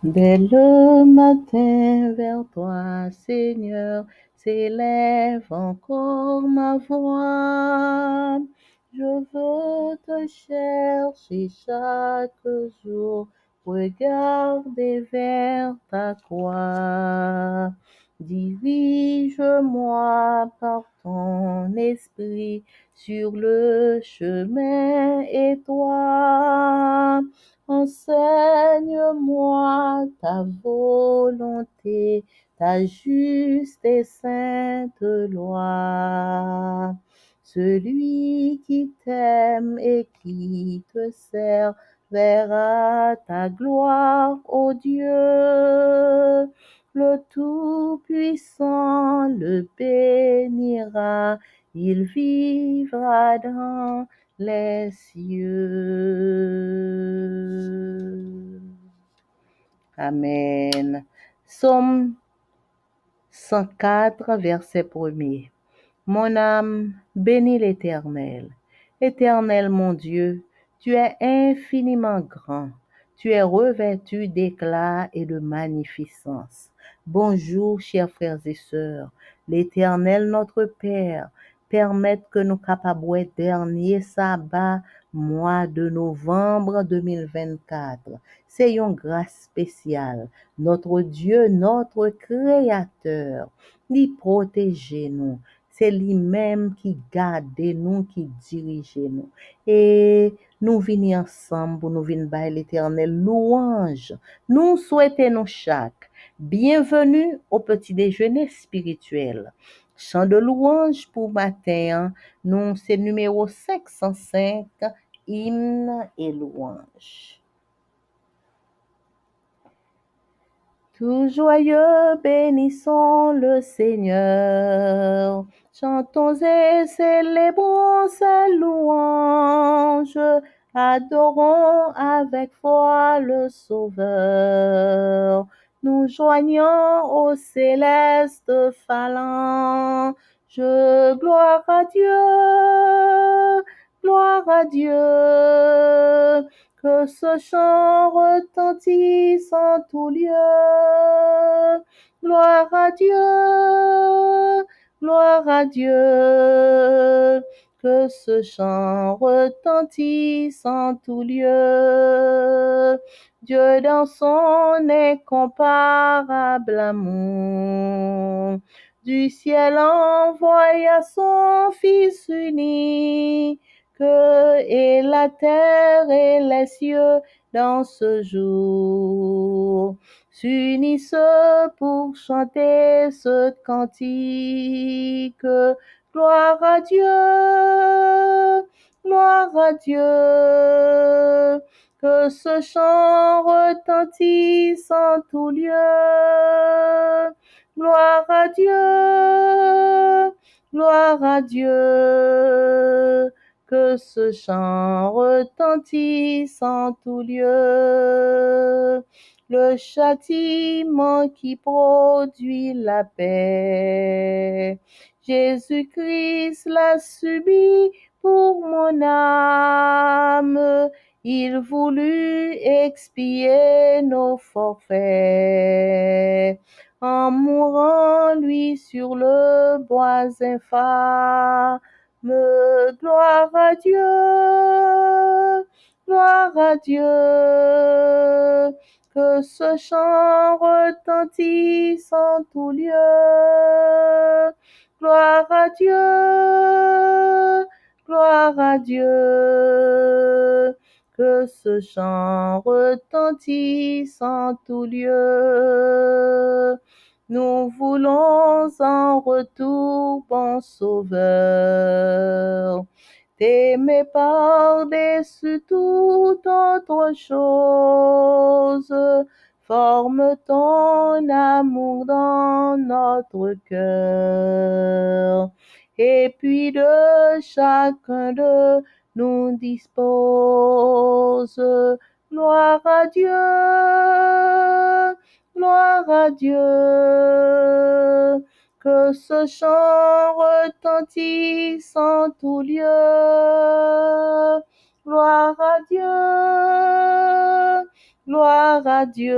Dès le matin vers toi, Seigneur, s'élève encore ma voix. Je veux te chercher chaque jour, regarder vers ta croix. Dirige-moi par ton esprit sur le chemin étroit. Enseigne-moi ta volonté, ta juste et sainte loi. Celui qui t'aime et qui te sert verra ta gloire, ô Dieu. Le Tout-Puissant le bénira, il vivra dans les cieux. Amen. Psaume 104, verset 1er. Mon âme bénit l'Éternel. Éternel mon Dieu, tu es infiniment grand. Tu es revêtu d'éclat et de magnificence. Bonjour, chers frères et sœurs. L'Éternel, notre Père, permette que nous capables dernier sabbat, mois de novembre 2024. C'est une grâce spéciale. Notre Dieu, notre Créateur, lui protéger nous. C'est lui-même qui garde nous, qui dirige nous. Et nous venons ensemble pour nous venir by l'Éternel louange. Nous souhaitons chaque bienvenue au petit déjeuner spirituel. Chant de louange pour matin, nous c'est numéro 505, hymne et louange. Tout joyeux, bénissons le Seigneur. Chantons et célébrons sa louange. Adorons avec foi le Sauveur. Nous joignons au céleste phalange. Gloire à Dieu, gloire à Dieu. Que ce chant retentisse en tout lieu. Gloire à Dieu, gloire à Dieu. Que ce chant retentisse en tout lieu. Dieu dans son incomparable amour, du ciel envoya son Fils unique, et la terre et les cieux dans ce jour s'unissent pour chanter ce cantique. Gloire à Dieu, gloire à Dieu. Que ce chant retentisse en tout lieu. Gloire à Dieu, gloire à Dieu. Que ce chant retentisse en tout lieu. Le châtiment qui produit la paix, Jésus-Christ l'a subi pour mon âme. Il voulut expier nos forfaits en mourant lui sur le bois infâme. Gloire à Dieu, gloire à Dieu. Que ce chant retentisse en tout lieu. Gloire à Dieu, gloire à Dieu. Que ce chant retentisse en tout lieu. Nous voulons en retour, bon Sauveur, t'aimer par-dessus toute autre chose. Forme ton amour dans notre cœur, et puis de chacun de nous dispose. Gloire à Dieu, gloire à Dieu. Que ce chant retentisse en tout lieu. Gloire à Dieu, gloire à Dieu.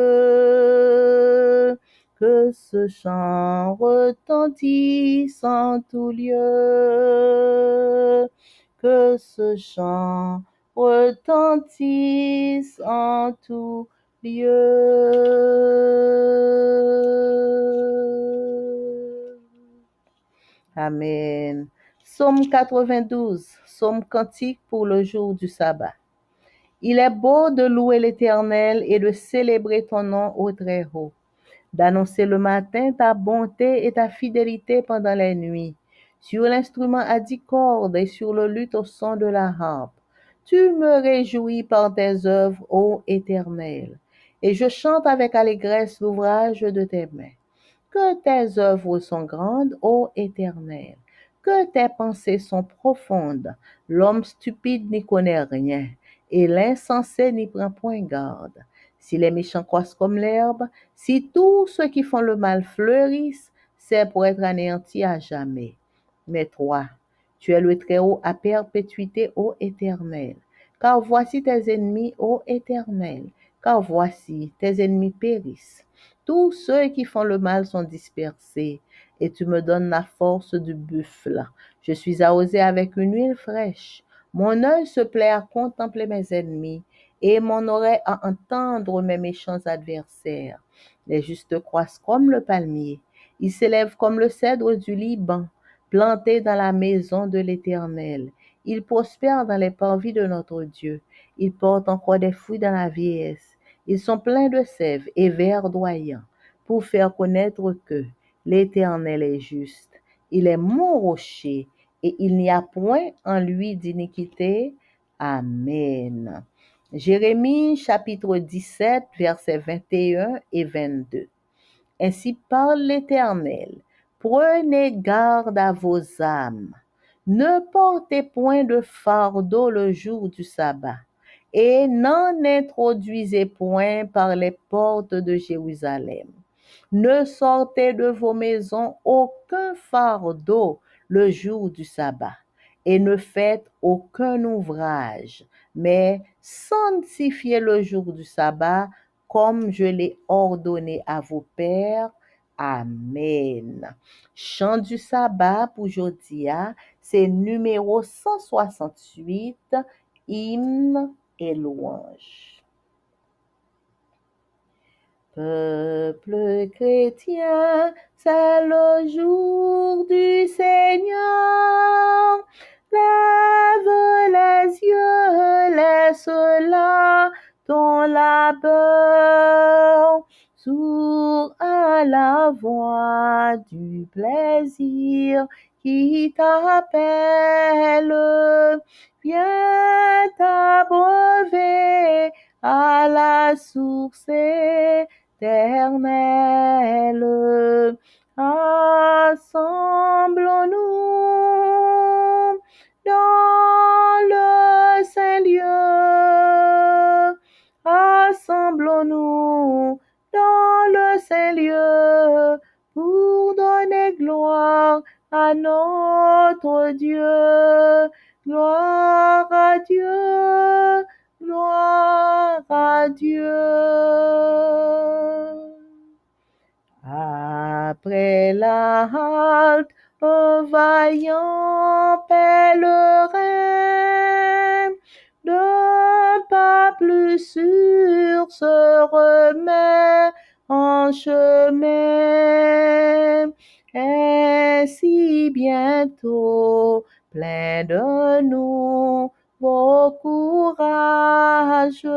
Que ce chant retentisse en tout lieu. Que ce chant retentisse en tout lieu. Amen. Psaume 92, psaume cantique pour le jour du sabbat. Il est beau de louer l'Éternel et de célébrer ton nom au Très-Haut, d'annoncer le matin ta bonté et ta fidélité pendant les nuits, sur l'instrument à 10 cordes et sur le luth au son de la harpe. Tu me réjouis par tes œuvres, ô Éternel, et je chante avec allégresse l'ouvrage de tes mains. Que tes œuvres sont grandes, ô Éternel, que tes pensées sont profondes. L'homme stupide n'y connaît rien, et l'insensé n'y prend point garde. Si les méchants croissent comme l'herbe, si tous ceux qui font le mal fleurissent, c'est pour être anéantis à jamais. Mais toi, tu es le Très-Haut à perpétuité, ô Éternel. Car voici tes ennemis, ô Éternel, car voici tes ennemis périssent. Tous ceux qui font le mal sont dispersés, et tu me donnes la force du buffle. Je suis arrosé avec une huile fraîche. Mon œil se plaît à contempler mes ennemis, et mon oreille à entendre mes méchants adversaires. Les justes croissent comme le palmier. Ils s'élèvent comme le cèdre du Liban, plantés dans la maison de l'Éternel. Ils prospèrent dans les parvis de notre Dieu. Ils portent encore des fruits dans la vieillesse. Ils sont pleins de sève et verdoyants, pour faire connaître que l'Éternel est juste. Il est mon rocher, et il n'y a point en lui d'iniquité. Amen. Jérémie chapitre 17, versets 21 et 22. Ainsi parle l'Éternel. Prenez garde à vos âmes. Ne portez point de fardeau le jour du sabbat, et n'en introduisez point par les portes de Jérusalem. Ne sortez de vos maisons aucun fardeau le jour du sabbat, et ne faites aucun ouvrage, mais sanctifiez le jour du sabbat comme je l'ai ordonné à vos pères. Amen. Chant du sabbat pour Jodia, c'est numéro 168, hymne et louange. Peuple chrétien, c'est le jour du Seigneur. Lève les yeux, laisse là ton labeur. Sourds à la voix du plaisir qui t'appelle. Viens t'abreuver à la source éternelle. Assemblons-nous dans le saint lieu. Assemblons-nous dans le saint lieu pour donner gloire à notre Dieu. Gloire à Dieu, gloire à Dieu. Après la halte, un vaillant pèlerin, d'un pas plus sûr se remet en chemin. Ainsi bientôt, plein de nouveau courage,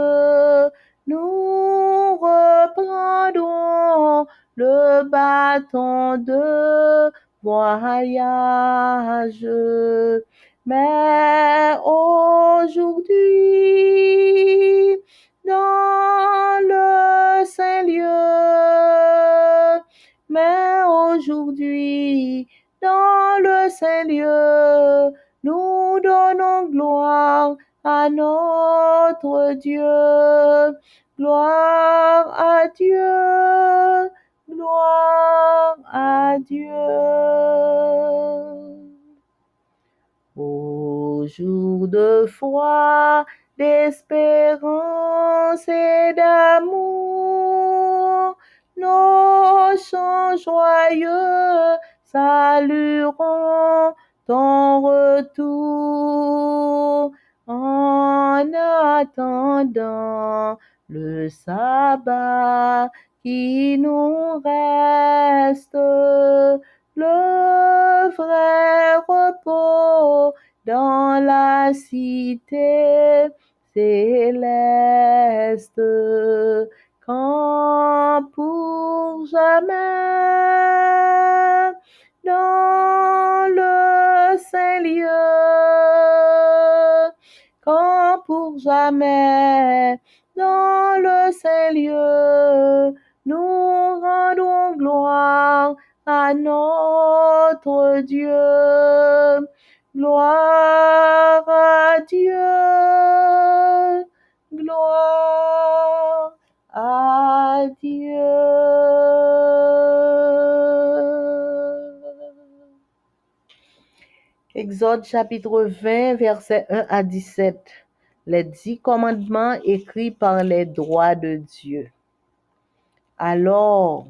nous reprendrons le bâton de voyage. Mais aujourd'hui, dans le saint lieu, mais aujourd'hui, dans le saint lieu, nous donnons gloire à notre Dieu. Gloire à Dieu, gloire à Dieu. Au jour de foi, d'espérance d'espérance et d'amour. Nos chants joyeux salueront ton retour. En attendant le sabbat qui nous reste, le vrai repos dans la cité céleste, quand pour jamais dans le saint lieu, quand pour jamais dans le saint lieu, nous rendons gloire à notre Dieu. Gloire à Dieu, gloire à Dieu. Exode chapitre 20, versets 1 à 17. Les 10 commandements écrits par les doigts de Dieu. Alors,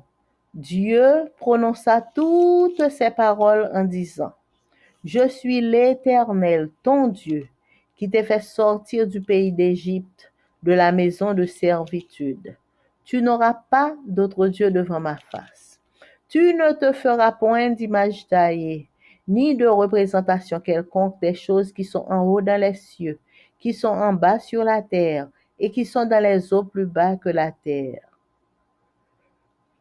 Dieu prononça toutes ces paroles en disant: Je suis l'Éternel, ton Dieu, qui t'ai fait sortir du pays d'Égypte, de la maison de servitude. Tu n'auras pas d'autre Dieu devant ma face. Tu ne te feras point d'image taillée, ni de représentation quelconque des choses qui sont en haut dans les cieux, qui sont en bas sur la terre, et qui sont dans les eaux plus bas que la terre.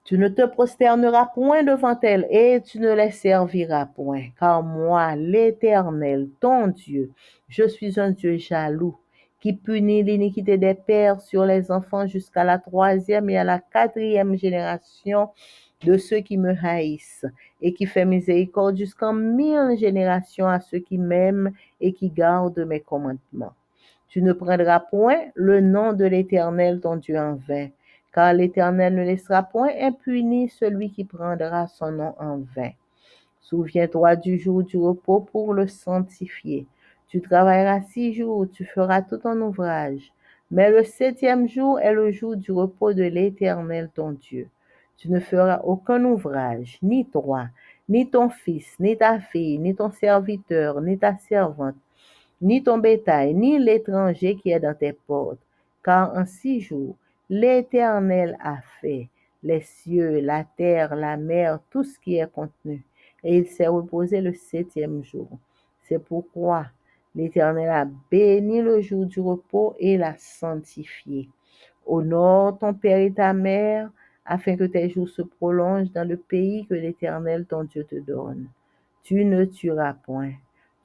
Tu ne te prosterneras point devant elles et tu ne les serviras point, car moi, l'Éternel, ton Dieu, je suis un Dieu jaloux, qui punit l'iniquité des pères sur les enfants jusqu'à la 3e et à la 4e génération de ceux qui me haïssent, et qui fait miséricorde jusqu'en 1000 générations à ceux qui m'aiment et qui gardent mes commandements. Tu ne prendras point le nom de l'Éternel, ton Dieu, en vain, car l'Éternel ne laissera point impuni celui qui prendra son nom en vain. Souviens-toi du jour du repos pour le sanctifier. Tu travailleras 6 jours, tu feras tout ton ouvrage. Mais le 7e jour est le jour du repos de l'Éternel ton Dieu. Tu ne feras aucun ouvrage, ni toi, ni ton fils, ni ta fille, ni ton serviteur, ni ta servante, ni ton bétail, ni l'étranger qui est dans tes portes. Car en 6 jours, l'Éternel a fait les cieux, la terre, la mer, tout ce qui est contenu, et il s'est reposé le 7e jour. C'est pourquoi l'Éternel a béni le jour du repos et l'a sanctifié. Honore ton père et ta mère, afin que tes jours se prolongent dans le pays que l'Éternel ton Dieu te donne. Tu ne tueras point.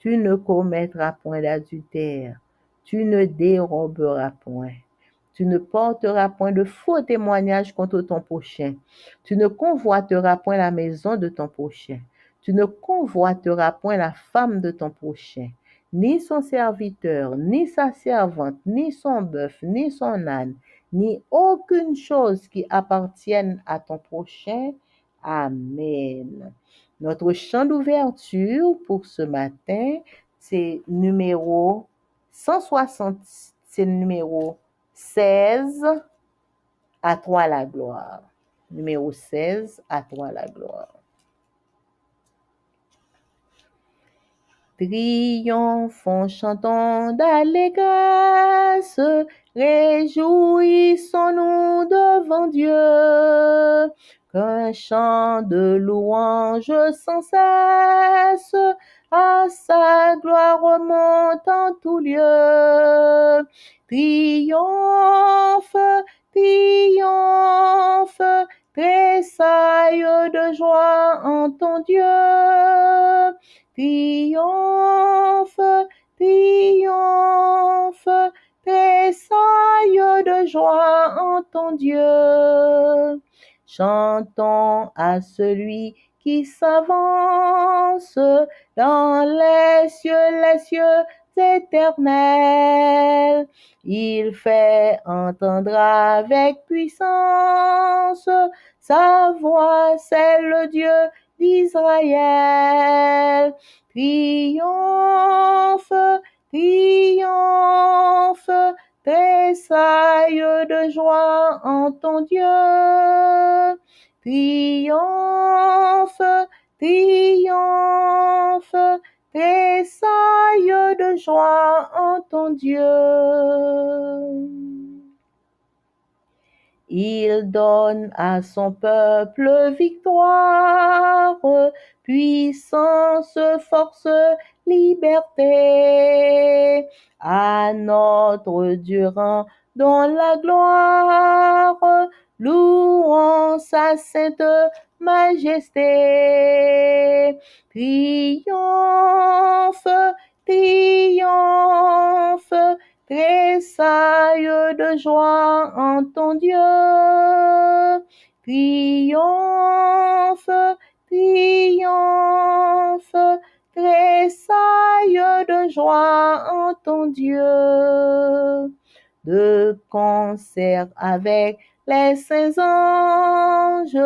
Tu ne commettras point d'adultère. Tu ne déroberas point. Tu ne porteras point de faux témoignages contre ton prochain. Tu ne convoiteras point la maison de ton prochain. Tu ne convoiteras point la femme de ton prochain, ni son serviteur, ni sa servante, ni son bœuf, ni son âne, ni aucune chose qui appartienne à ton prochain. Amen. Notre chant d'ouverture pour ce matin, c'est numéro 160, c'est numéro 16, à toi la gloire. Numéro 16, à toi la gloire. Triomphons, chantons d'allégresse, réjouissons-nous devant Dieu, qu'un chant de louange sans cesse à sa gloire remonte en tout lieu. Triomphe, triomphe, tressaille de joie en ton Dieu. Triomphe, triomphe, tressaille de joie en ton Dieu. Chantons à celui qui s'avance dans les cieux éternels. Il fait entendre avec puissance sa voix, c'est le Dieu d'Israël. Triomphe, triomphe, tressaille de joie en ton Dieu. Triomphe, triomphe, tressaille de joie en ton Dieu. Il donne à son peuple victoire, puissance, force, liberté. À notre Dieu dans la gloire, louons sa sainte majesté. Triomphe, triomphe, tressaille de joie en ton Dieu. Triomphe, triomphe, tressaille de joie en ton Dieu. De concert avec les saints anges,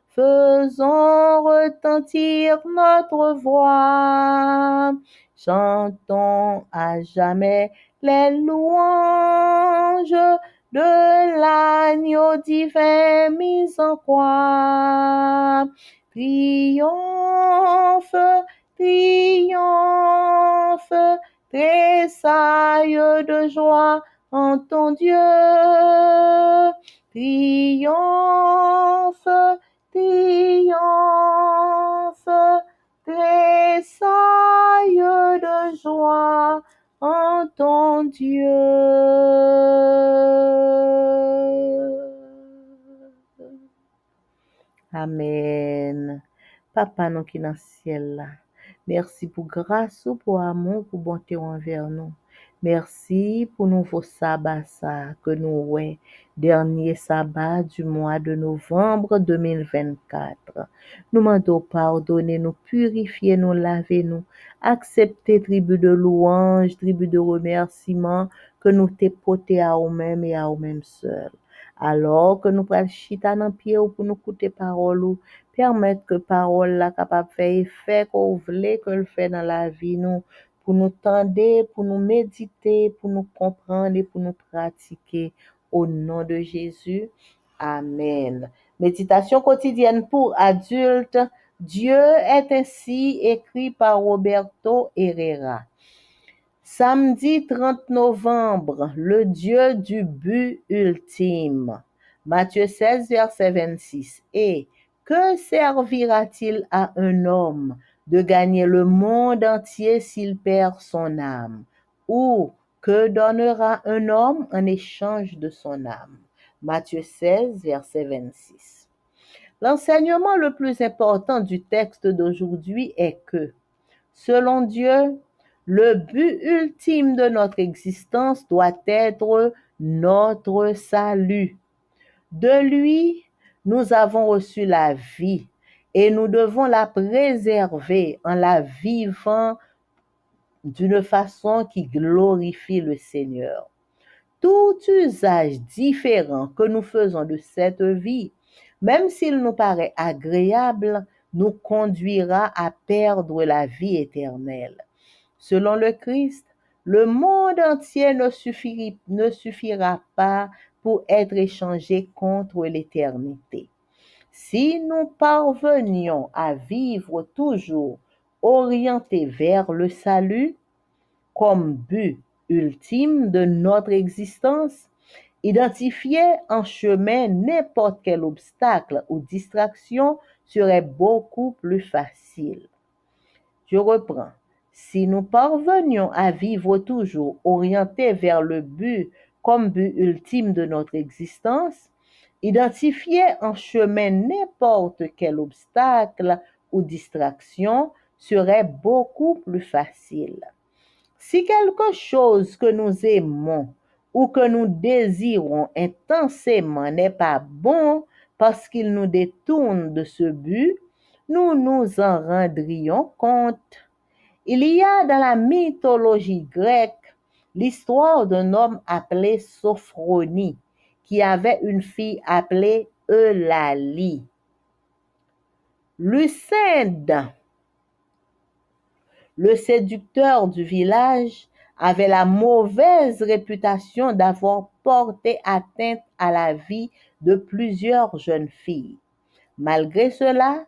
faisons retentir notre voix. Chantons à jamais les louanges de l'agneau divin mis en croix. Triomphe, triomphe, tressaille de joie en ton Dieu. Triomphe, triomphe, tressaille de joie en ton Dieu. Amen. Papa nou ki nan ciel la, merci pour grâce ou pour amour, pour bonté envers nous. Merci pour nouveau sabbat ça que nous ouais, dernier sabbat du mois de novembre 2024. Nous mandons pardonner, nous purifier, nous laver, nous accepter tribu de louange, tribu de remerciement que nous t'es porté à nous-mêmes et à nous-mêmes seuls. Alors que nous prenons chita dans pied ou pour nous écouter parole ou permettre que parole la capable faire effet qu'on voulait que le fait dans la vie nous pour nous tendre, pour nous méditer, pour nous comprendre et pour nous pratiquer au nom de Jésus. Amen. Méditation quotidienne pour adultes. Dieu est ainsi écrit par Roberto Herrera. Samedi 30 novembre, le Dieu du but ultime. Matthieu 16, verset 26. Et que servira-t-il à un homme de gagner le monde entier s'il perd son âme? Ou que donnera un homme en échange de son âme? Matthieu 16, verset 26. L'enseignement le plus important du texte d'aujourd'hui est que, selon Dieu, le but ultime de notre existence doit être notre salut. De lui, nous avons reçu la vie et nous devons la préserver en la vivant d'une façon qui glorifie le Seigneur. Tout usage différent que nous faisons de cette vie, même s'il nous paraît agréable, nous conduira à perdre la vie éternelle. Selon le Christ, le monde entier ne suffira pas pour être échangé contre l'éternité. Si nous parvenions à vivre toujours orientés vers le salut comme but ultime de notre existence, identifier en chemin n'importe quel obstacle ou distraction serait beaucoup plus facile. Je reprends. Si nous parvenions à vivre toujours orientés vers le but comme but ultime de notre existence, identifier en chemin n'importe quel obstacle ou distraction serait beaucoup plus facile. Si quelque chose que nous aimons ou que nous désirons intensément n'est pas bon parce qu'il nous détourne de ce but, nous nous en rendrions compte. Il y a dans la mythologie grecque l'histoire d'un homme appelé Sophronie qui avait une fille appelée Eulalie. Lucinde, le séducteur du village, avait la mauvaise réputation d'avoir porté atteinte à la vie de plusieurs jeunes filles. Malgré cela,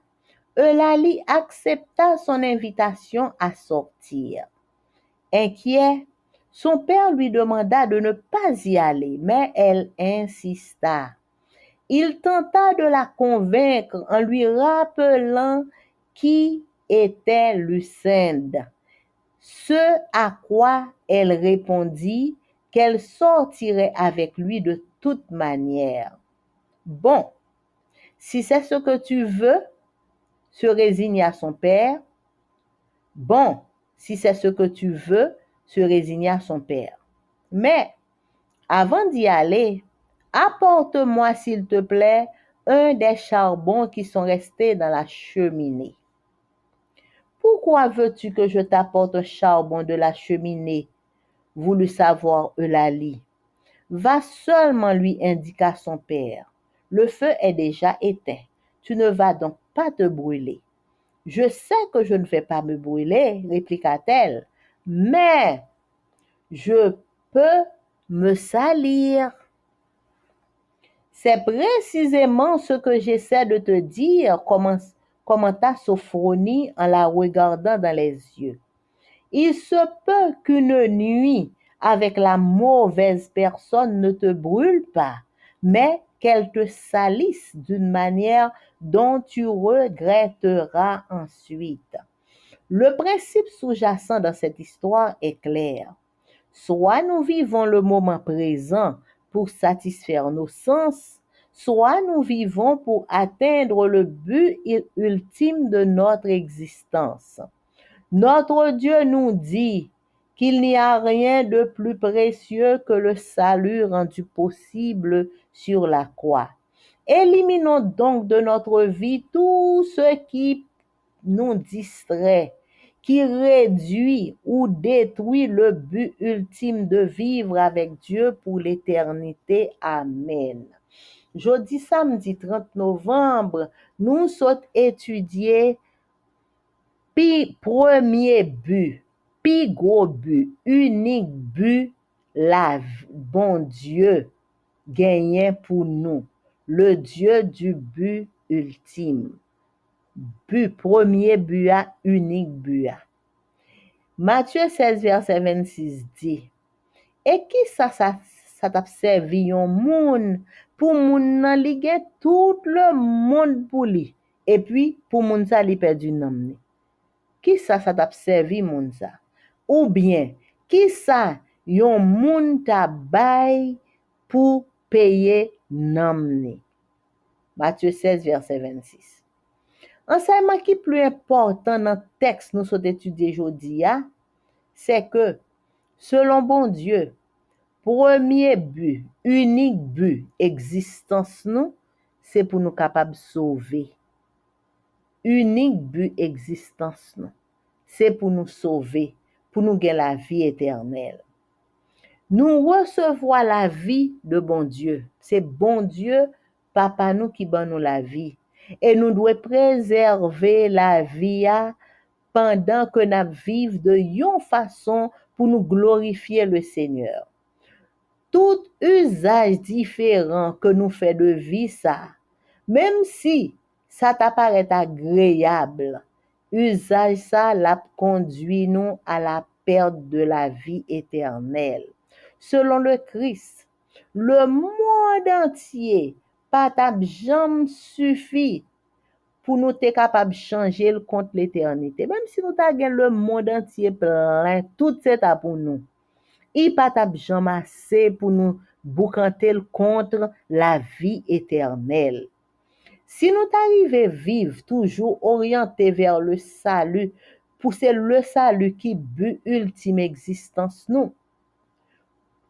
Eulalie accepta son invitation à sortir. Inquiet, son père lui demanda de ne pas y aller, mais elle insista. Il tenta de la convaincre en lui rappelant qui était Lucinda, ce à quoi elle répondit qu'elle sortirait avec lui de toute manière. Bon, si c'est ce que tu veux, se résigna son père. Bon, si c'est ce que tu veux, se résigna son père. Mais avant d'y aller, apporte-moi, s'il te plaît, un des charbons qui sont restés dans la cheminée. Pourquoi veux-tu que je t'apporte un charbon de la cheminée? Voulut savoir Eulalie. Va seulement, lui indiqua son père. Le feu est déjà éteint. Tu ne vas donc pas te brûler. Je sais que je ne vais pas me brûler, répliqua-t-elle, mais je peux me salir. C'est précisément ce que j'essaie de te dire, commenta Sophronie en la regardant dans les yeux. Il se peut qu'une nuit avec la mauvaise personne ne te brûle pas, mais qu'elle te salisse d'une manière dont tu regretteras ensuite. Le principe sous-jacent dans cette histoire est clair. Soit nous vivons le moment présent pour satisfaire nos sens, soit nous vivons pour atteindre le but ultime de notre existence. Notre Dieu nous dit qu'il n'y a rien de plus précieux que le salut rendu possible sur la croix. Éliminons donc de notre vie tout ce qui nous distrait, qui réduit ou détruit le but ultime de vivre avec Dieu pour l'éternité. Amen. Jeudi, samedi 30 novembre, nous sommes étudiés premier but, pi gros but, unique but, la bon Dieu gagnait pour nous, le Dieu du but ultime. But, premier but, unique but. Matthieu 16, verset 26 dit, et qui ça t'a servi yon moun, pour moun nan li gen tout le monde pour lui, et puis pour moun sa li perdu nam ni. Qui ça t'a servi moun sa? Ou bien, qui ça yon moun ta bay pour payer nam ni? Matthieu 16, verset 26. Enseignement qui plus important dans le texte nous sommes étudiés aujourd'hui, c'est que, selon bon Dieu, premier but, unique but, existence nous, c'est pour nous capables de sauver. Unique but, existence nous, c'est pour nous sauver, pour nous gagner la vie éternelle. Nous recevons la vie de bon Dieu. C'est bon Dieu, papa nous qui donne nous la vie. Et nous devons préserver la vie pendant que nous vivons de yon façon pour nous glorifier le Seigneur. Tout usage différent que nous fait de vie ça, même si ça t'apparaît agréable, usage ça l'a conduit nous à la perte de la vie éternelle. Selon le Christ, le monde entier pas jamais suffit pour nous être capable de changer le contre l'éternité. Même si nous avons le monde entier plein, tout c'est pour nous. Il pas jamais assez pour nous boucanter contre la vie éternelle. Si nous arrivons à vivre toujours orientés vers le salut, pour c'est le salut qui but ultime existence nous.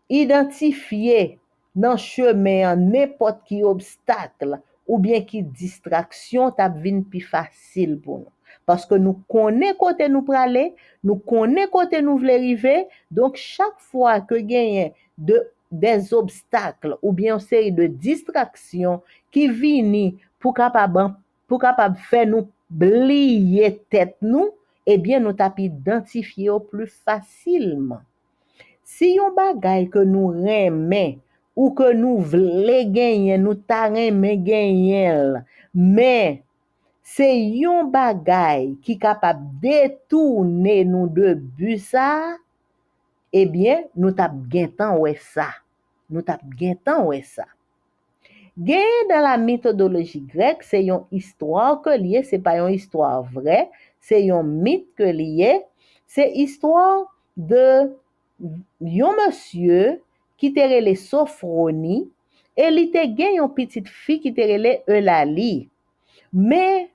Identifier dans chemin n'importe qui obstacle ou bien qui distraction t'a vinn plus facile pour nous parce que nous connaissons côté nous praler, nous connaissons côté nous vle river, donc chaque fois que gagne des obstacles ou bien une série de distractions qui viennent pour capable faire nous oublier tête nous, eh bien nous t'a identifier au plus facilement. Si yon bagay que nous remen ou que nous vle genyen, nous ta remen genyen, mais c'est yon bagay qui capable détourner nous de but ça, eh bien, nous tap gen tan wè ça. Nous tap gen tan wè ça. Gen dans la mythologie grecque, c'est une histoire que lié, c'est pas une histoire vraie, c'est un mythe que lié, c'est histoire de un monsieur qui te relé Sophronie et il te gen une petite fille qui te relé Eulalie. Mais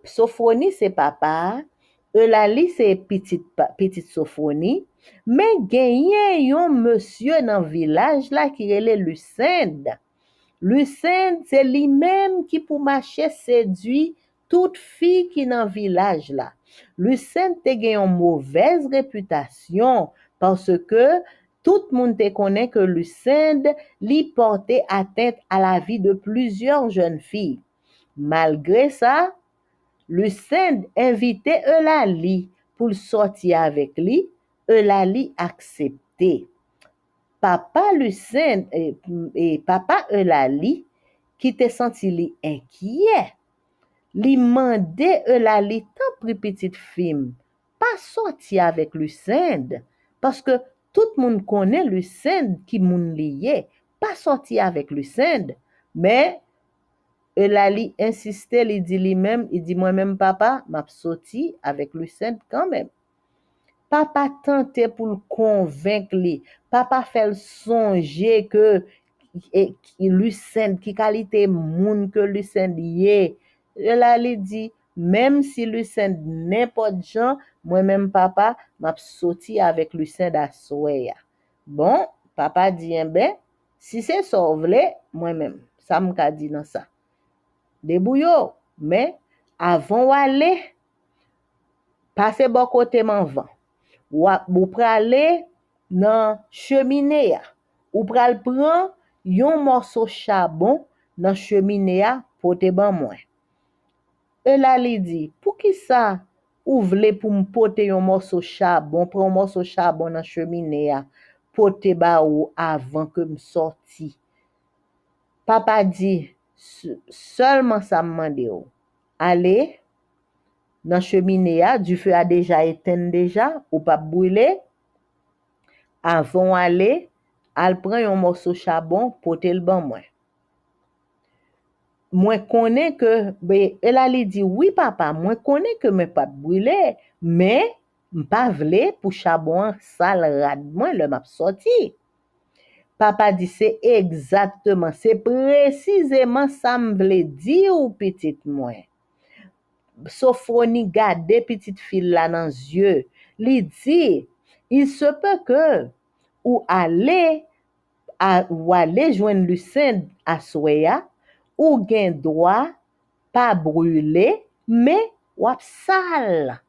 Sophronie c'est papa, Eulalie c'est petite Sophronie, mais genyen un monsieur dans village là qui relé Lucinde. Lucinde, c'est lui-même qui pour marcher séduit toute fille qui dans village là. Lucinde te gen une mauvaise réputation parce que tout le monde te connaît que Lucinde lui portait atteinte à la vie de plusieurs jeunes filles. Malgré ça, Lucinde invitait Eulalie pour sortir avec lui. Eulalie acceptait. Papa Lucinde et papa Eulalie qui te senti li inquiet. Li mande Eulalie tant pri petite fille pas sortir avec Lucinde parce que tout le monde connaît Lucinde qui moun lié, pas sortir avec Lucinde. Mais Eulalie insistait, il dit lui-même, il dit moi-même papa, m'a sorti avec Lucinde quand même. Papa tentait pour le convaincre lui. Papa fait songer que Lucinde, qui qualité moun que Lucinde yé. Là, il dit, même si Lucinde n'importe gens, moi-même papa, m'a sorti avec Lucinde à soya. Bon, papa dit, eh ben, si c'est sauvé, moi-même, ça m'a dit dans ça. Débouillot, mais avant d'aller, passer bon côté m'en vent. Ou prale dans cheminée ou pral prend yon morceau charbon dans cheminée pour te ban moins. Et là li dit pour qui ça ou vle pour me porter un morceau charbon, prend un morceau charbon dans cheminée pour te ba ou avant que me sorti. Papa dit seulement ça me mande ou. Allez dans cheminée du feu a déjà éteint déjà ou pas brûler. Avant aller, al prend un morceau charbon pour te le ban moi. Moi connais que elle a dit oui papa, moi connais que me pas brûler, mais m'pa vle pour charbon sale rad moi le m'a sorti. Papa dit c'est exactement, c'est précisément ça me vle dire ou petite moi. Sophronie garde petite fille là dans yeux, li dit il se peut que ou aller joindre Lucinde à Soya ou gen droit pas brûler mais ou sale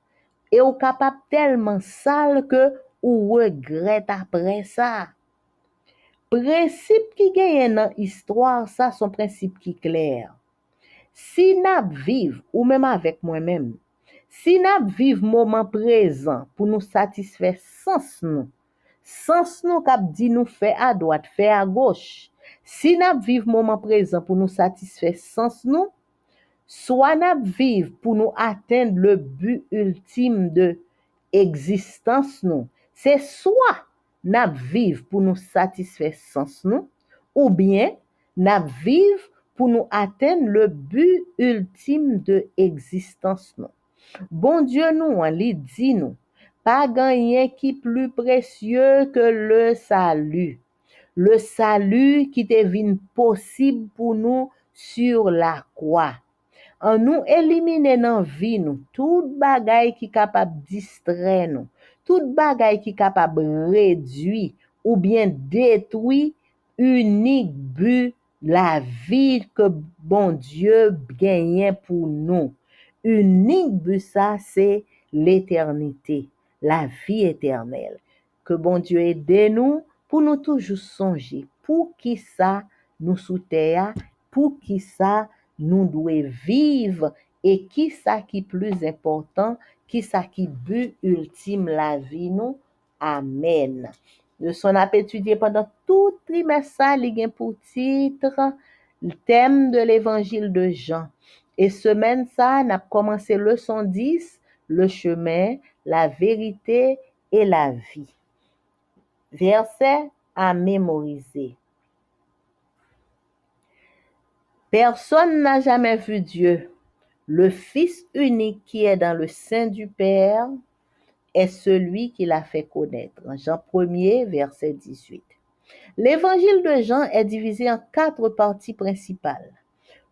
et ou capable tellement sale que ou regrette après ça. Principe qui gagne dans histoire ça son principe qui clair. Si n'a vive ou même avec moi-même, si n'a vive moment présent pour nous satisfaire sens nous k'ap di nous fait à droite, fait à gauche. Si n'a vive moment présent pour nous satisfaire sens nous, soit n'a vive pour nous atteindre le but ultime de existence nous. C'est soit n'a vive pour nous satisfaire sens nous ou bien n'a vive pour nous atteindre le but ultime de existence nous. Bon Dieu nous en li dit nous pas gagné qui plus précieux que le salut. Le salut qui devient possible pour nous sur la croix. En nous éliminer dans vie nous tout bagay qui capable distraire nous, tout bagay qui capable réduire ou bien détruire unique but la vie que bon Dieu gagne pour nous. Unique but ça c'est l'éternité, la vie éternelle. Que bon Dieu aide nous pour nous toujours songer pour qui ça nous sous terre, pour qui ça nous devons vivre et qui ça qui plus important, qui ça qui but ultime la vie nous Amen. Leçon ap étudié pendant tout trimestre ça, li gen pour titre le thème de l'évangile de Jean. Et semaine ça, n'a commencé leçon 10, le chemin, la vérité et la vie. Verset à mémoriser. Personne n'a jamais vu Dieu. Le Fils unique qui est dans le sein du Père est celui qui l'a fait connaître. Jean 1er, verset 18. L'évangile de Jean est divisé en 4 parties principales.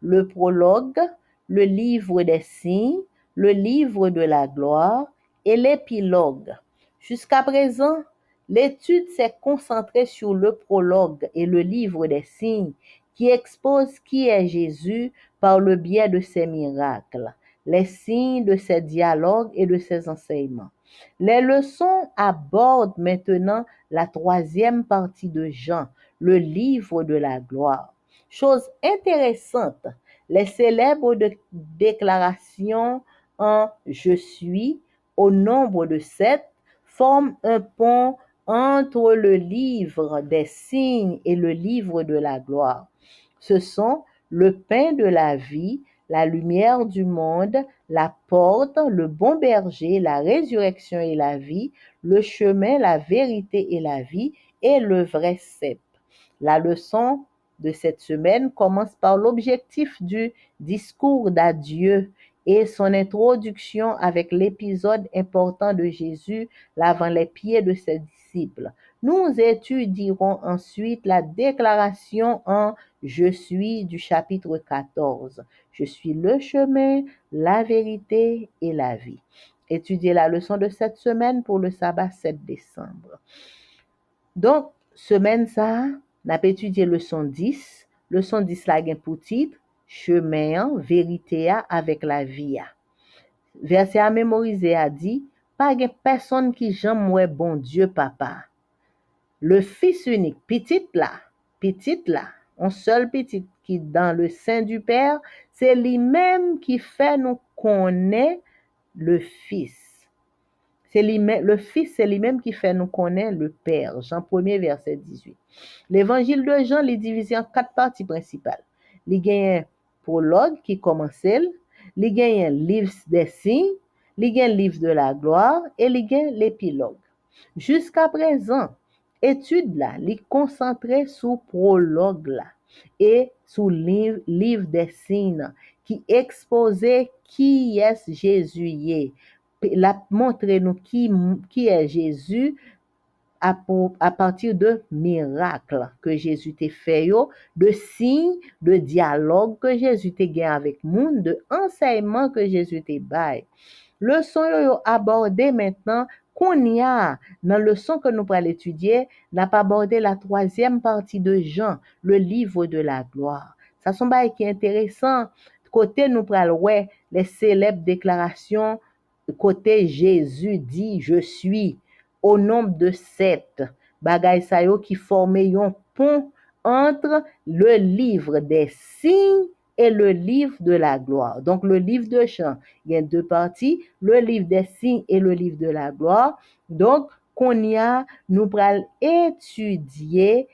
Le prologue, le livre des signes, le livre de la gloire et l'épilogue. Jusqu'à présent, l'étude s'est concentrée sur le prologue et le livre des signes qui expose qui est Jésus par le biais de ses miracles, les signes de ses dialogues et de ses enseignements. Les leçons abordent maintenant la 3e partie de Jean, le livre de la gloire. Chose intéressante, les célèbres déclarations en je suis, au nombre de 7, forment un pont entre le livre des signes et le livre de la gloire. Ce sont le pain de la vie, la lumière du monde, la porte, le bon berger, la résurrection et la vie, le chemin, la vérité et la vie, et le vrai cep. La leçon de cette semaine commence par l'objectif du discours d'adieu et son introduction avec l'épisode important de Jésus lavant les pieds de ses disciples. Nous étudierons ensuite la déclaration en je suis du chapitre 14. Je suis le chemin, la vérité et la vie. Étudiez la leçon de cette semaine pour le sabbat 7 décembre. Donc, semaine ça, n'a pas étudié leçon 10. Leçon 10 la gen pour titre chemin, vérité avec la vie. Verset à mémoriser a dit, pas gen personne qui j'aime ouais bon Dieu papa. Le Fils unique, petite là, un seul petit qui dans le sein du Père, c'est lui-même qui fait nous connaître le Fils. Le Fils, c'est lui-même qui fait nous connaître le Père. Jean 1er, verset 18. L'évangile de Jean est divisé en 4 parties principales. Il y a un prologue qui commence, il y a un livre des signes, il y a un livre de la gloire et il y a l'épilogue. Jusqu'à présent, étude là, est concentrée sur prologue là et sur livre des signes qui exposait qui est Jésus. La montrer nous qui est Jésus à partir de miracles que Jésus t'a fait, de signes, de dialogue que Jésus t'a gagné avec le monde, de enseignements que Jésus t'a bail. Leçon yo abordé maintenant qu'on y a dans le leçon que nous allons étudier, n'a pas abordé la 3e partie de Jean, le livre de la gloire. Ça sont bail qui est intéressant. Côté nous pral ouais les célèbres déclarations côté Jésus dit je suis au nombre de 7 bagay sa yo qui formait un pont entre le livre des signes et le livre de la gloire. Donc le livre de Jean, il y a 2 parties, le livre des signes et le livre de la gloire. Donc qu'on y a nous pral étudier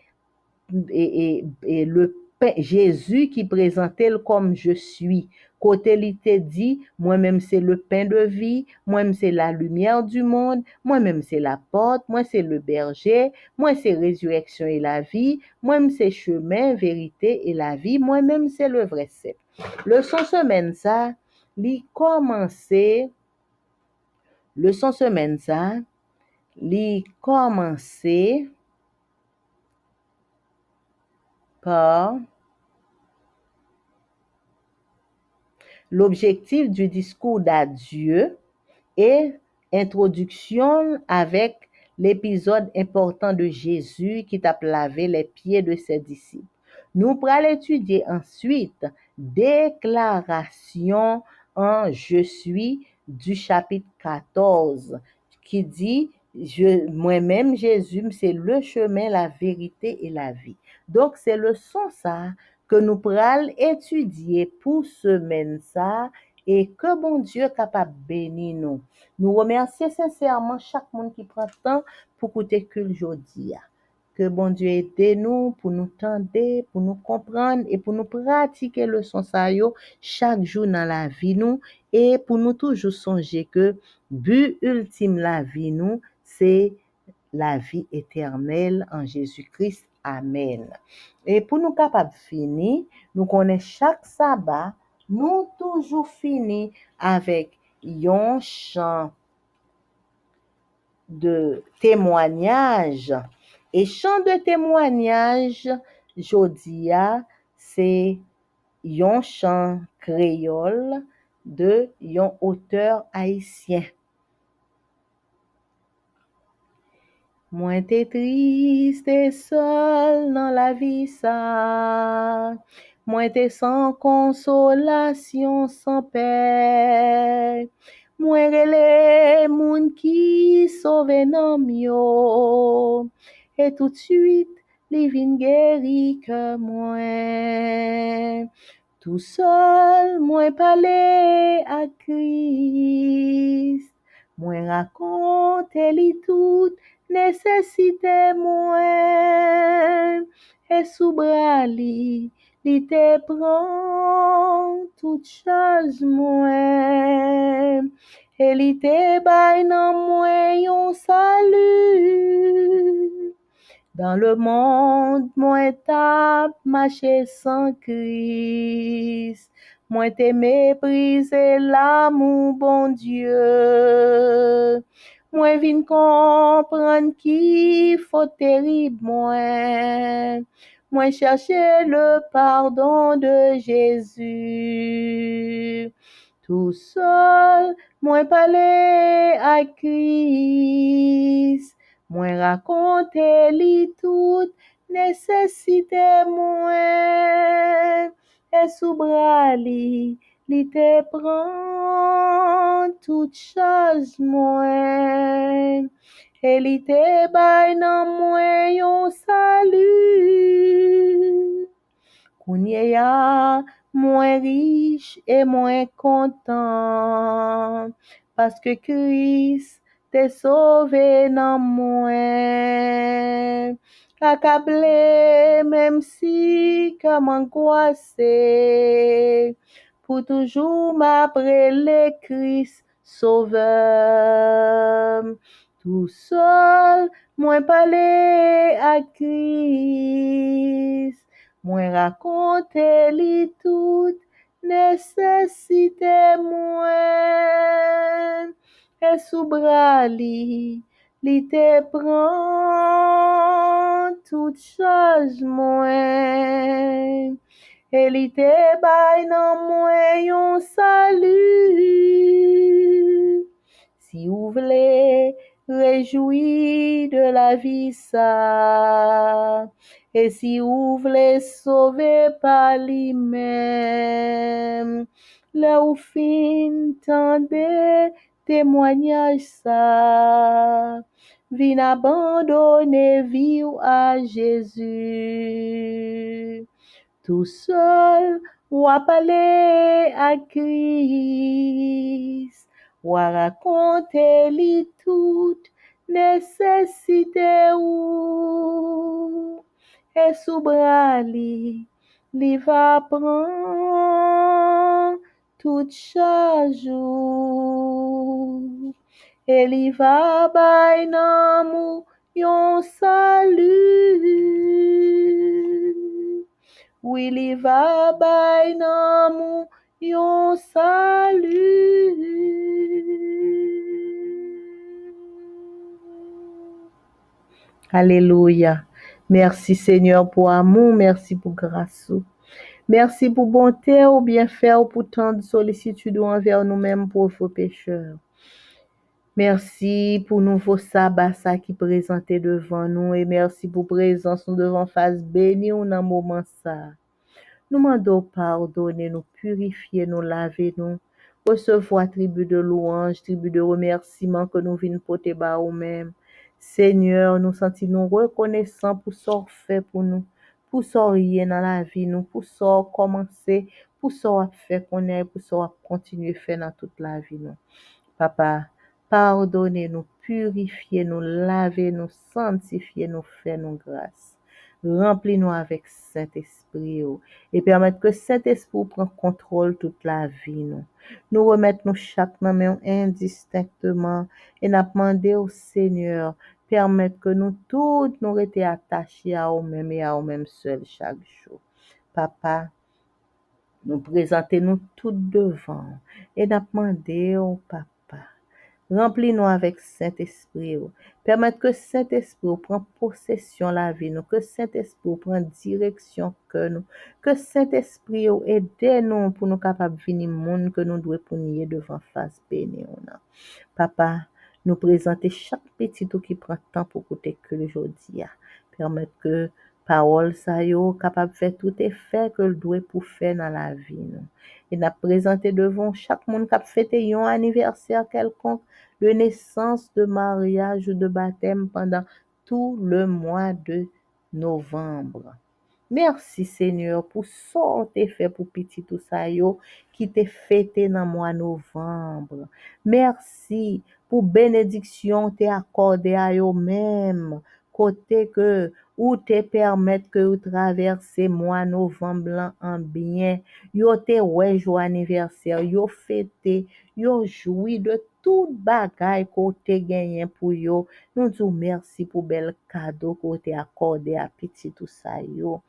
et le Jésus qui présentait comme je suis. Côté il te dit, moi-même c'est le pain de vie, moi-même c'est la lumière du monde, moi-même c'est la porte, moi c'est le berger, moi c'est résurrection et la vie, moi-même c'est chemin, vérité et la vie, moi-même c'est le vrai cep. Leçon semaine ça, li commencer leçon semaine ça, li commencer par l'objectif du discours d'adieu et introduction avec l'épisode important de Jésus qui t'a lavé les pieds de ses disciples. Nous pourrons étudier ensuite déclaration en je suis du chapitre 14 qui dit moi-même Jésus c'est le chemin, la vérité et la vie. Donc c'est le sens ça que nous pourrons étudier pour semaine ça et que bon Dieu capable bénir nous. Nous remercions sincèrement chaque monde qui prend temps pour écouter que aujourd'hui. Que bon Dieu aide nous pour nous tendre, pour nous comprendre et pour nous pratiquer le son ça yo chaque jour dans la vie nous et pour nous toujours songer que but ultime la vie nous c'est la vie éternelle en Jésus-Christ. Amen. Et pour nous capables finir, nous connaissons chaque sabbat, nous toujours fini avec un chant de témoignage. Et chant de témoignage, jodia, c'est un chant créole de un auteur haïtien. Moi t'es triste et seul dans la vie ça. Moi t'es sans consolation, sans paix. Moi relè moun qui sauve nom yo. Et tout de suite, li vin guéri que moi. Tout seul, moi parler à Christ. Moi raconte li tout nécessité moi. Et sous bras li te prend toute chose moi. Et li te bay nan moi yon salut. Dans le monde, moi t'as marché sans Christ. Moi t'ai méprisé l'amour, bon Dieu. Moi vin comprendre qu'il faut terrible, moi. Moi chercher le pardon de Jésus. Tout seul, moi parler à Christ. Moi raconter li toute nécessité moi. Et sous bras li te prend toute chose moi. Et li te bay nan moi yon salut. Kounye ya, moins riche et moins content. Parce que Christ t'es sauvé dans moi. Accablé, même si comme angoissé. Pour toujours m'appeler Christ sauveur. Tout seul, moi parler à Christ. Moi raconter li toute nécessité moi. Et sous bras li te prend toute chose moi. Et li te bay nan moi yon salut. Si vous voulez réjouir de la vie ça. Et si vous voulez sauver par lui-même, là où fin tendez témoignage ça, vin abandonner vie à Jésus. Tout seul, ou à parler à Christ, ou à raconter li toute nécessité ou. Et sous bras li va prendre toute charge et li va bay nan mou yon salut. Oui, li va bay nan mou yon salut. Alléluia. Merci Seigneur pour amour, merci pour grâce. Merci pour bonté ou bienfait ou pour tant de sollicitude envers nous-mêmes pauvres pécheurs. Merci pour nouveau sabbat ça qui présenté devant nous et merci pour présence nous devant face béni ou dans moment ça. Nous demandons pardonner, nous purifier, nous laver, nous recevoir tribu de louange, tribu de remerciement que nous venons porter bas nous-mêmes. Seigneur, nous sentons reconnaissants pour ce fait pour nous, pour ce rien dans la vie, nous, pour ce commencer, pour ça fait qu'on est, pour ça continuer faire dans toute la vie nous. Papa, pardonnez-nous, purifiez-nous, lavez-nous, sanctifiez-nous, faites-nous grâce. Remplis-nous avec Saint-Esprit et permettre que Saint-Esprit prenne contrôle toute la vie. Nous remettons chaque main indistinctement et nous demandons au Seigneur permettre que nous tous nous restions attachés à nous-mêmes et à nous-mêmes seuls chaque jour. Papa, nous présentons-nous tout devant et nous demandons au Papa, remplis-nous avec Saint-Esprit. Permettre que Saint-Esprit prenne possession de la vie, nous, que Saint-Esprit prenne direction que nous, que Saint-Esprit aide-nous pour nous capables de venir monde que nous devons pour nier devant face béni. Papa, nous présenter chaque petit tout qui prend temps pour écouter que le aujourd'hui. Permettre que parole ça yo capable de faire tout effet que le doit pour faire dans la vie nous. Et n'a présenté devant chaque monde qui a fêté un anniversaire quelconque de naissance, de mariage ou de baptême pendant tout le mois de novembre. Merci Seigneur pour ça que fait pour petit tout ça yo qui t'est fêté dans le mois de novembre. Merci pour bénédiction t'es accordé à yo même côté que ou te permettre que ou traverse mois novembre là en bien. Yo te ouais jour anniversaire, yo fêté, yo joui de tout bagay qu'on te gagné pour yo. Nous disons merci pour bel cadeau qu'on te accordé à petit tout ça yo.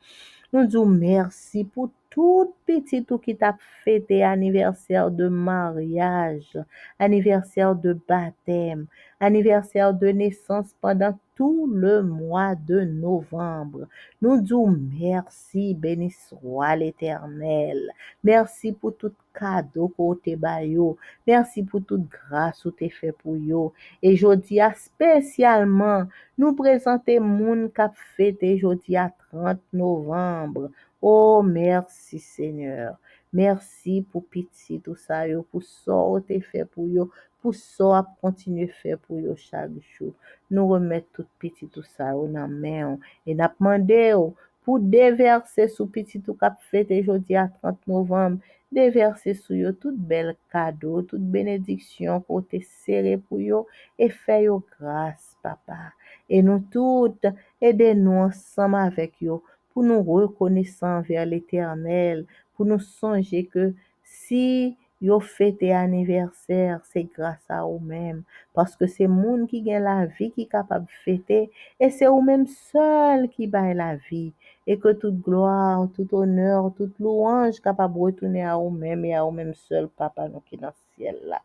Nous disons merci pour tout petit tout qui t'a fêté anniversaire de mariage, anniversaire de baptême, anniversaire de naissance pendant tout le mois de novembre. Nous disons merci, béni soit l'Éternel. Merci pour tout cadeau que tu bayo. Merci pour toute grâce que tu fait pour yo. Et je dis spécialement, nous présenter moun qui fêté jeudi à 30 novembre. Oh, merci Seigneur. Merci pour petit tout ça, yo, pour ça que tu fait pour yo, pour ça continuer faire pour yo chaque jour. Nous remettons tout petit tout ça dans la main et nous demandons pour déverser sous petit tout cap fêté jeudi à 30 novembre, déverser sous yo tout bel cadeau, toute bénédiction côté serré pour yo et faire yo grâce papa. Et nous toutes aidez-nous ensemble avec yo pour nous reconnaissant vers l'Éternel, pour nous songer que si yo fêté anniversaire, c'est grâce à vous-même parce que c'est monde qui gagne la vie qui est capable de fêter et c'est vous-même seul qui baille la vie et que toute gloire, tout honneur, toute louange capable de retourner à vous-même et à vous-même seul papa nous qui dans le ciel là.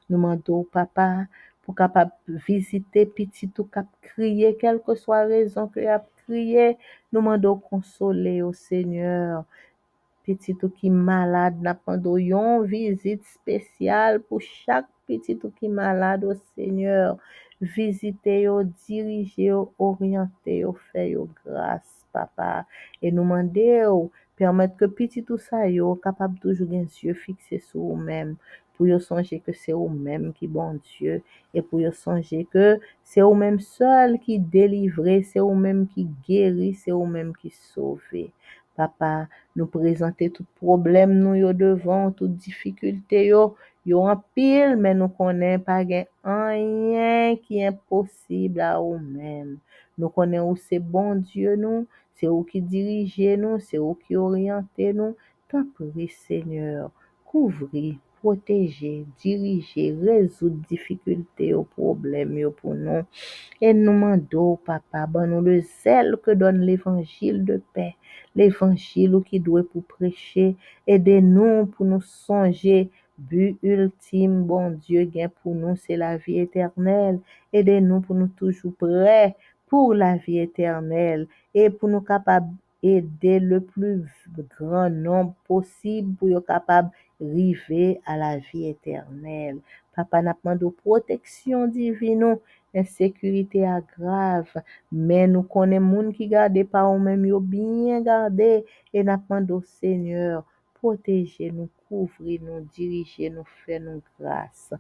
Nous demandons papa pour capable visiter petit ou cap crier quelle que soit la raison que a crié, nous demandons consoler au Seigneur. Petit ou qui malade, n'a pendant une visite spéciale pour chaque petit ou qui malade au Seigneur. Visiter yo, diriger yo, orienter yo, faire yo grâce, papa. Et nous demander permettre que petit tout ça yo capable toujours un yeux fixés sur vous-même pour yo songer que c'est vous-même qui bon Dieu et pour yo songer que c'est vous-même seul qui délivre, c'est vous-même qui guérit, c'est vous-même qui sauve. Papa, nous présenter tout problème nous yo devant, toute difficulté yo en pile, mais nous connaissons pas rien qui est impossible à nous-mêmes. Nous connaissons où c'est bon Dieu nous, c'est où qui dirige nous, c'est où qui oriente nous. T'en prie Seigneur, couvrir, protéger, diriger, résoudre difficultés aux problèmes pour nous. Et nous demandons, papa, nous le zèle que donne l'évangile de paix, l'évangile qui doit pour prêcher, aidez-nous pour nous songer, but ultime, bon Dieu, gain pour nous, c'est la vie éternelle. Aidez-nous pour nous toujours prêts pour la vie éternelle et pour nous capables aider le plus grand nombre possible pour être capable d'arriver à la vie éternelle. Papa, nous demandons protection divine, insécurité grave, mais nous connaissons moun qui garde par eux-mêmes, yo bien gardé et nous demandons au Seigneur protéger nous, couvrir nous, diriger nous, faire nous grâce.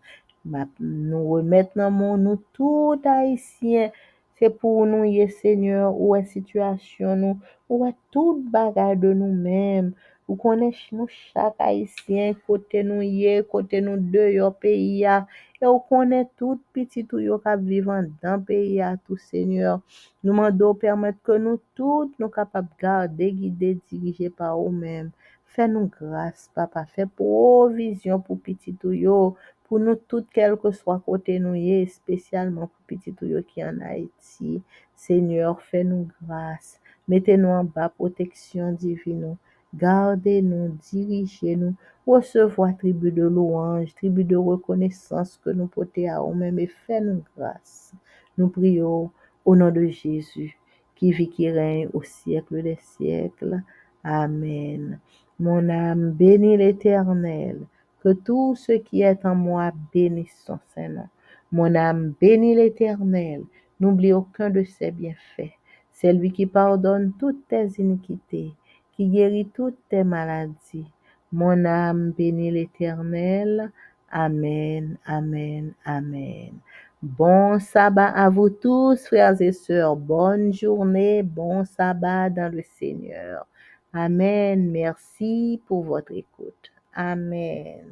Nous remettre dans mon nous tout haïtien, c'est pour nous y Seigneur ou est situation nous ou est toute bagarre de nous-mêmes. Ou connaît nous chaque haïtien, côté nous yé, côté nous deux, yo pays ya. Et ou connaît tout petit tout yo qui vivant dans pays ya, tout Seigneur. Nous demandons permettre que nous tous nous capables garder, guider, diriger par nous-mêmes. Fais-nous grâce, papa. Fais provision pour petit tout yo, pour nous toutes, quel que soit côté nous y spécialement pour petit tout yo qui en Haïti. Seigneur, fais-nous grâce. Mettez-nous en bas, protection divine. Gardez-nous, dirigez-nous. Recevoir tribu de louange, tribu de reconnaissance que nous portons à nous-mêmes et fais-nous grâce. Nous prions au nom de Jésus, qui vit, qui règne au siècle des siècles. Amen. Mon âme bénit l'Éternel. Que tout ce qui est en moi bénisse son Saint-Nom. Mon âme bénit l'Éternel. N'oublie aucun de ses bienfaits. C'est lui qui pardonne toutes tes iniquités, qui guérit toutes tes maladies. Mon âme bénit l'Éternel. Amen, amen, amen. Bon sabbat à vous tous, frères et sœurs. Bonne journée, bon sabbat dans le Seigneur. Amen. Merci pour votre écoute. Amen.